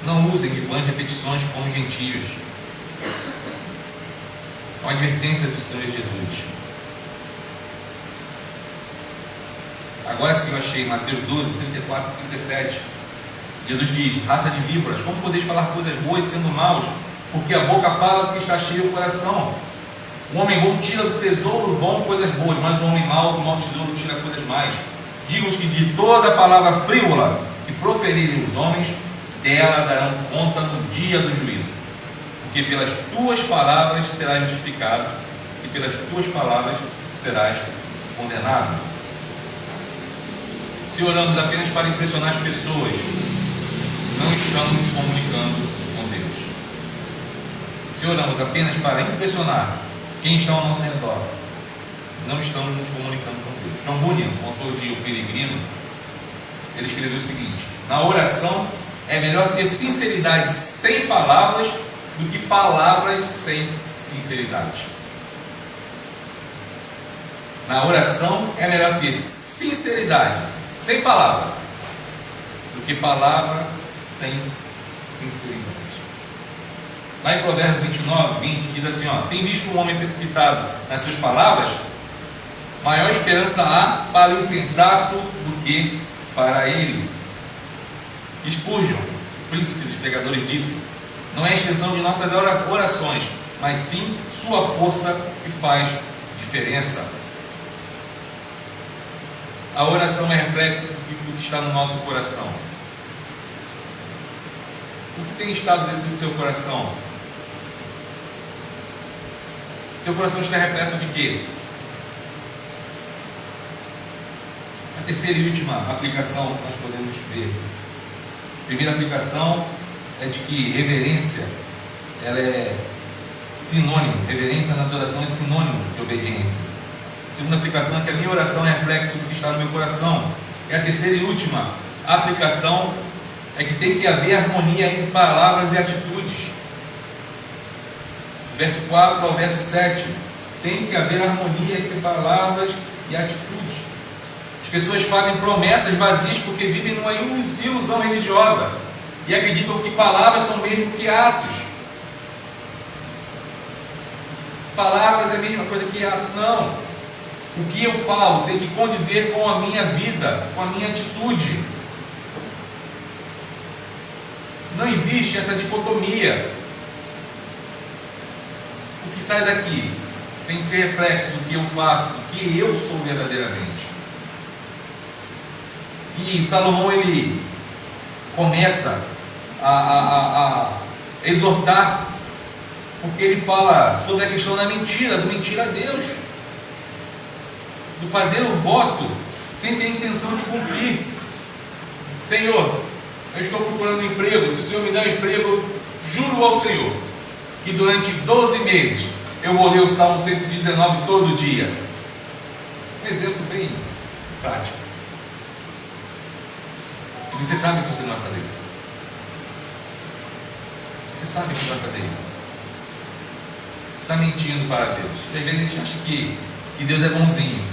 Não usem de vãs repetições como gentios. É uma advertência do Senhor Jesus. Agora sim eu achei Mateus 12, 34 e 37. Jesus diz: raça de víboras, como podeis falar coisas boas sendo maus? Porque a boca fala do que está cheio o coração. O homem bom tira do tesouro bom coisas boas, mas o homem mau do mau tesouro tira coisas mais. Digo-vos que de toda a palavra frívola que proferirem os homens, dela darão conta no dia do juízo. Porque pelas tuas palavras serás justificado, e pelas tuas palavras serás condenado. Se oramos apenas para impressionar as pessoas, não estamos nos comunicando com Deus. Se oramos apenas para impressionar quem está ao nosso redor, não estamos nos comunicando com Deus. John Bunyan, autor de O Peregrino, ele escreveu o seguinte: na oração é melhor ter sinceridade sem palavras do que palavras sem sinceridade. Na oração é melhor ter sinceridade sem palavra do que palavra sem sinceridade. Lá em Provérbios 29, 20, diz assim: tem visto um homem precipitado nas suas palavras? Maior esperança há para o insensato do que para ele. Spurgeon, príncipe dos pregadores, disse: não é a extensão de nossas orações, mas sim sua força que faz diferença. A oração é reflexo do que está no nosso coração. O que tem estado dentro do seu coração? Teu coração está repleto de quê? A terceira e última aplicação que nós podemos ver. A primeira aplicação é de que reverência, ela é sinônimo, reverência na adoração é sinônimo de obediência. A segunda aplicação é que a minha oração é reflexo do que está no meu coração. E a terceira e última aplicação é que tem que haver harmonia entre palavras e atitudes. Verso 4 ao verso 7. Tem que haver harmonia entre palavras e atitudes. As pessoas fazem promessas vazias porque vivem numa ilusão religiosa. e acreditam que palavras são mesmo que atos. Palavras é a mesma coisa que ato. Não. O que eu falo tem que condizer com a minha vida, com a minha atitude. Não existe essa dicotomia. O que sai daqui tem que ser reflexo do que eu faço, do que eu sou verdadeiramente. E Salomão, ele começa a exortar, porque ele fala sobre a questão da mentira, do mentir a Deus, do fazer o voto sem ter a intenção de cumprir. Senhor, eu estou procurando um emprego, se o Senhor me der um emprego, eu juro ao Senhor que durante 12 meses eu vou ler o Salmo 119 todo dia. Um exemplo bem prático. E você sabe que você não vai fazer isso. Você sabe que não vai fazer isso. Você está mentindo para Deus. E às vezes a gente acha que Deus é bonzinho.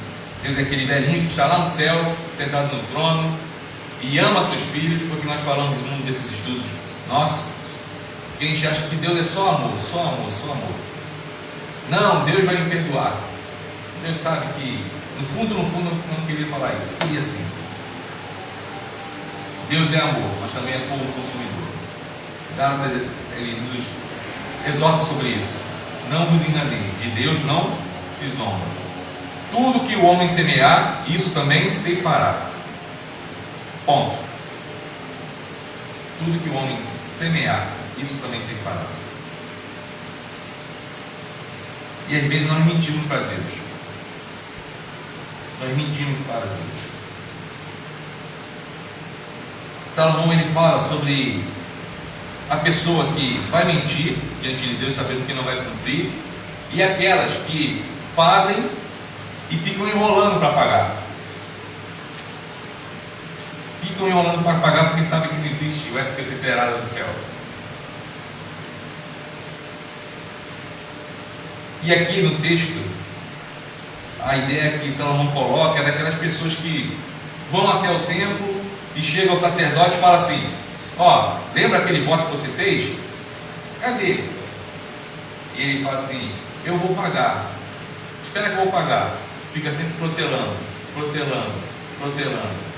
Deus é aquele velhinho que está lá no céu, sentado no trono, e ama seus filhos. Foi o que nós falamos num desses estudos nossos. Que a gente acha que Deus é só amor, só amor, só amor. Não, Deus vai me perdoar. Deus sabe que, no fundo, eu não queria falar isso. Eu queria sim. Deus é amor, mas também é fogo consumidor. Ele nos exorta sobre isso. Não vos enganeis, de Deus não se zomba. Tudo que o homem semear, isso também se fará. Ponto. Tudo que o homem semear, isso também se fará. E às vezes nós mentimos para Deus. Nós mentimos para Deus. Salomão, ele fala sobre a pessoa que vai mentir diante de Deus, sabendo que não vai cumprir, e aquelas que fazem e ficam enrolando para pagar. Ficam enrolando para pagar porque sabem que não existe o SPC Cerrado do céu. E aqui no texto, a ideia que Salomão coloca é daquelas pessoas que vão até o templo e chegam ao sacerdote e falam assim: ó, lembra aquele voto que você fez? Cadê? E ele fala assim: eu vou pagar. Espera que eu vou pagar. Fica sempre protelando.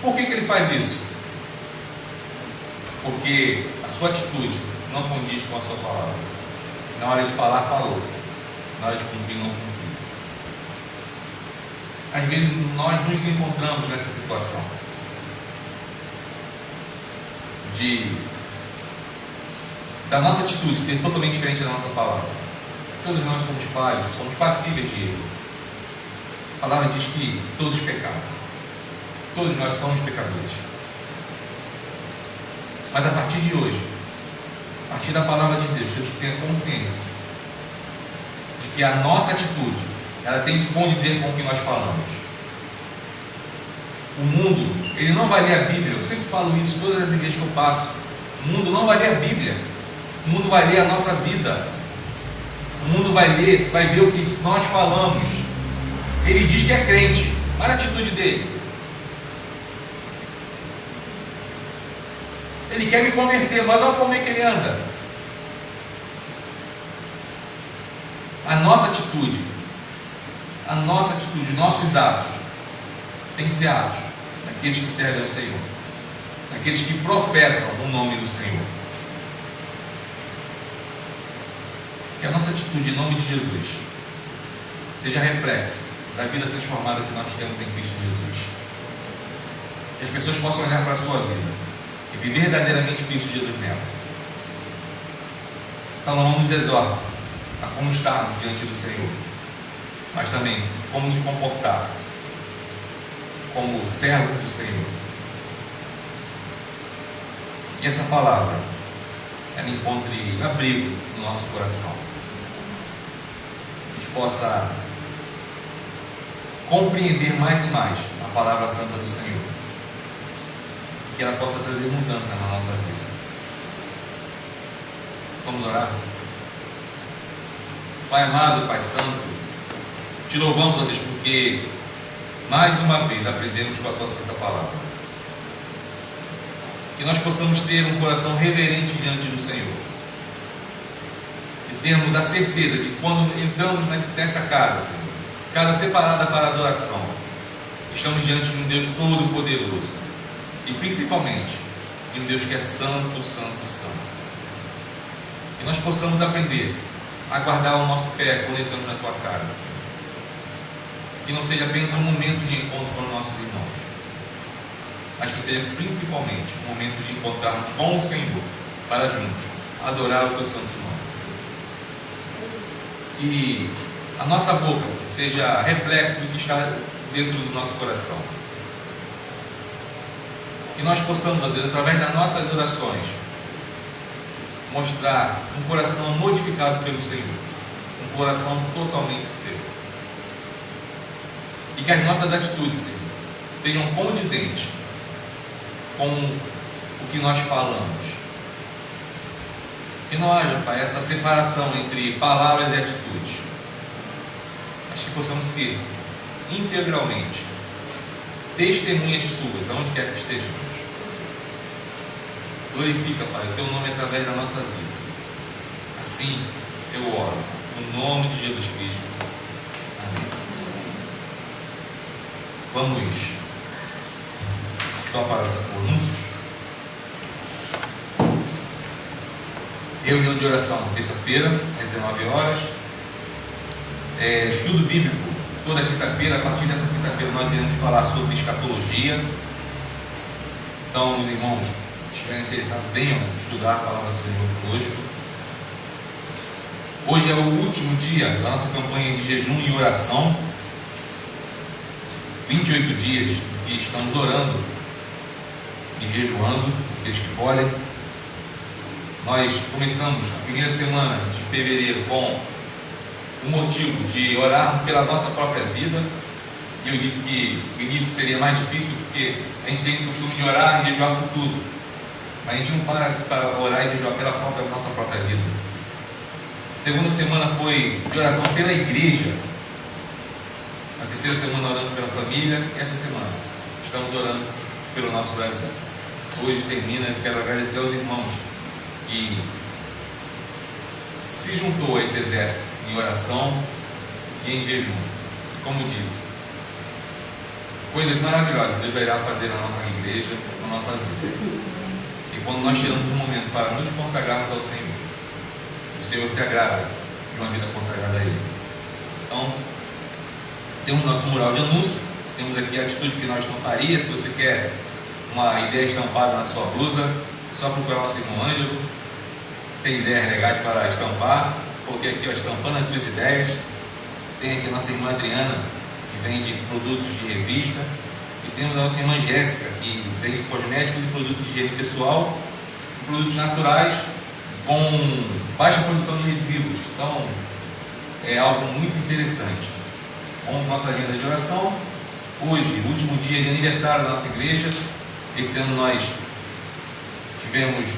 Por que ele faz isso? Porque a sua atitude não condiz com a sua palavra. Na hora de falar, falou. Na hora de cumprir, não cumpriu. Às vezes nós nos encontramos nessa situação da nossa atitude ser totalmente diferente da nossa palavra. Todos nós somos falhos, somos passíveis de erro. A palavra diz que todos pecaram. Todos nós somos pecadores. Mas a partir de hoje, a partir da palavra de Deus, temos que ter a consciência de que a nossa atitude, ela tem que condizer com o que nós falamos. O mundo, ele não vai ler a Bíblia. Eu sempre falo isso, todas as igrejas que eu passo. O mundo não vai ler a Bíblia. O mundo vai ler a nossa vida. O mundo vai ver o que nós falamos. Ele diz que é crente. Olha a atitude dele. Ele quer me converter, mas olha como é que ele anda. A nossa atitude, nossos atos, tem que ser atos daqueles que servem ao Senhor, daqueles que professam o nome do Senhor. Que a nossa atitude em nome de Jesus seja reflexo da vida transformada que nós temos em Cristo Jesus. Que as pessoas possam olhar para a sua vida e viver verdadeiramente Cristo Jesus nela. Salomão nos exorta a como estarmos diante do Senhor, mas também como nos comportar como servos do Senhor. Que essa palavra ela encontre abrigo no nosso coração, que a gente possa compreender mais e mais a palavra santa do Senhor, que ela possa trazer mudança na nossa vida. Vamos orar? Pai amado, Pai santo, te louvamos, ó Deus, porque mais uma vez aprendemos com a tua santa palavra. que nós possamos ter um coração reverente diante do Senhor, e termos a certeza de que quando entramos nesta casa, Senhor, casa separada para adoração, estamos diante de um Deus todo-poderoso, e principalmente de um Deus que é santo, santo, santo. Que nós possamos aprender a guardar o nosso pé quando entramos na tua casa, Senhor. Que não seja apenas um momento de encontro com os nossos irmãos, mas que seja principalmente um momento de encontrarmos com o Senhor para juntos adorar o teu santo nome, Senhor. Que a nossa boca seja reflexo do que está dentro do nosso coração. Que nós possamos, ó Deus, através das nossas orações, mostrar um coração modificado pelo Senhor, um coração totalmente seu. E que as nossas atitudes, Senhor, sejam condizentes com o que nós falamos. Que não haja, Pai, essa separação entre palavras e atitudes, mas que possamos ser integralmente testemunhas suas, aonde quer que estejamos. Glorifica, Pai, o teu nome através da nossa vida. Assim eu oro, no nome de Jesus Cristo. Amém. Vamos só para os anúncios. Reunião de oração, terça-feira, às 19 horas. Estudo bíblico, toda quinta-feira. A partir dessa quinta-feira nós iremos falar sobre escatologia. Então, os irmãos que estiverem interessados, venham estudar a palavra do Senhor conosco. Hoje é o último dia da nossa campanha de jejum e oração. 28 dias que estamos orando e jejuando, aqueles que podem. Nós começamos a primeira semana de fevereiro com o motivo de orarmos pela nossa própria vida. E eu disse que o início seria mais difícil porque a gente tem o costume de orar e jejuar por tudo, mas a gente não para orar e jejuar pela nossa própria vida. A segunda semana foi de oração pela igreja. A terceira semana orando pela família. E essa semana estamos orando pelo nosso Brasil. Hoje termina, quero agradecer aos irmãos que se juntou a esse exército em oração e em jejum. Como disse, coisas maravilhosas Deus irá fazer na nossa igreja, na nossa vida. E quando nós tiramos um momento para nos consagrarmos ao Senhor, o Senhor se agrada de uma vida consagrada a Ele. Então, temos nosso mural de anúncio, temos aqui a Atitude Final Estamparia. Se você quer uma ideia estampada na sua blusa, só procurar o nosso irmão Ângelo. Tem ideias legais para estampar. Coloquei aqui, estampando as suas ideias. Tem aqui a nossa irmã Adriana, que vende produtos de revista. E temos a nossa irmã Jéssica, que vende cosméticos e produtos de higiene pessoal, produtos naturais com baixa produção de resíduos. Então, é algo muito interessante. Com nossa agenda de oração. Hoje, o último dia de aniversário da nossa igreja. Esse ano nós tivemos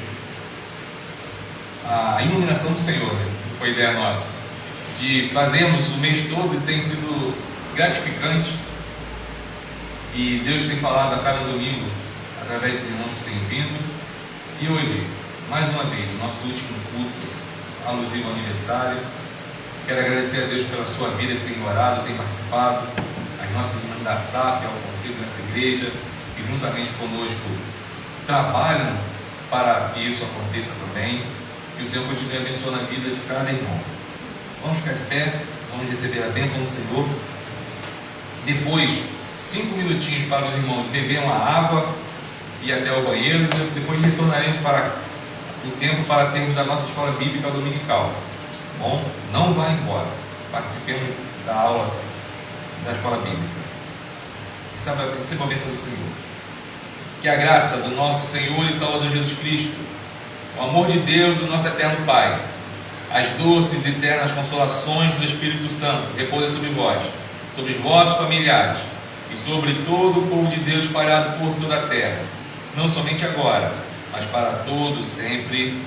a iluminação do Senhor, né? Foi ideia nossa, de fazermos o mês todo, e tem sido gratificante. E Deus tem falado a cada domingo, através dos irmãos que têm vindo. E hoje, mais uma vez, o nosso último culto, alusivo ao aniversário. Quero agradecer a Deus pela sua vida, que tem orado, tem participado, as nossas irmãs da SAF, ao conselho dessa igreja, que juntamente conosco trabalham para que isso aconteça também. Que o Senhor continue abençoando a vida de cada irmão. Vamos ficar de pé, vamos receber a bênção do Senhor. Depois, 5 minutinhos para os irmãos beber uma água e ir até o banheiro. Depois retornaremos para o tempo para termos a nossa escola bíblica dominical. Bom, não vá embora. Participemos da aula da escola bíblica. Receba a bênção do Senhor. Que a graça do nosso Senhor e Salvador Jesus Cristo, o amor de Deus, o nosso eterno Pai, as doces e eternas consolações do Espírito Santo repousem sobre vós, sobre os vossos familiares e sobre todo o povo de Deus espalhado por toda a terra, não somente agora, mas para todos sempre.